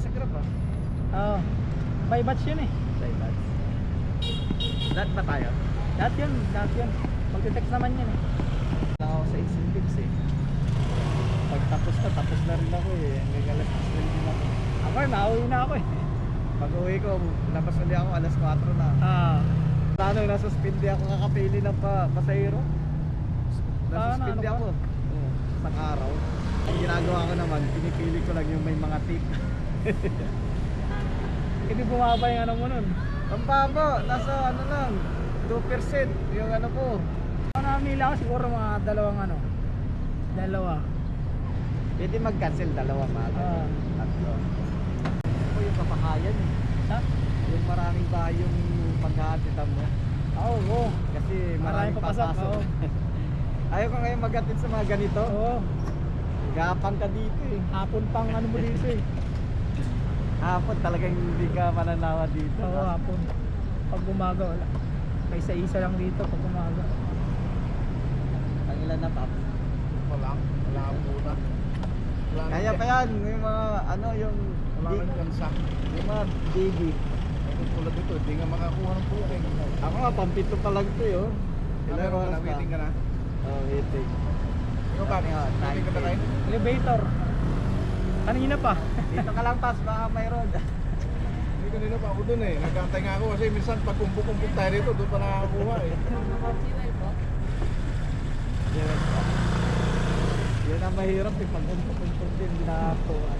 sa Grab ah. Oo. By batch yun eh. Say that. Dat ba tayo? Lahat yun. Magte-text naman yun eh. Wala ako sa incentives eh. Pag tapos na rin ako eh. Hanggang alas 10 din ako. Ako eh, mauwi na ako eh. Pag uwi ko, labas ulit ako alas 4 na. Plano, nasuspindi ako kakapili ng pasahero. Nasuspindi ano ako. Oo, isang araw. Ang ginagawa ko naman, pinipili ko lang yung may mga tip. Hindi bumaba yung ano mo nun. Ang baba, nasa ano lang, 2% yung ano ko. Namili ako siguro mga dalawa. Pwede mag-cancel dalawa maaga. Tatlo. Ako yung papakayan eh. Ha? Yung maraming bahay yung paghahatitan mo. Oo. Kasi maraming papasok. papasok. Oo. Ayaw ko ngayon maghatid sa mga ganito. Oo. Gapang ka dito eh. Hapon pang ano mo dito eh. Hapon talagang hindi ka mananawa dito. Oo, hapon. Pag umaga wala. May isa-isa lang dito pag umaga. Ang ilan na top? Wala akong muna. Kaya pa yan, yung mga ano yung Wala nang gansa. yung mga baby. Ito tulad dito, hindi nga makakuha ng booking. Ako nga, pampito pa lang ito yun. Meron ka na, waiting ka na. Oh, waiting. Ikaw ba? Waiting ka na kayo? Elevator. Kanina pa. Dito ka lang pas, baka mayroon. Hindi kanina pa ako dun eh. Nagkantay nga ako kasi minsan pag kumpuk-kumpuk tayo dito, doon pa nakakakuha eh. Yun ang mahirap eh, pag umpok din, hindi nakakakuha.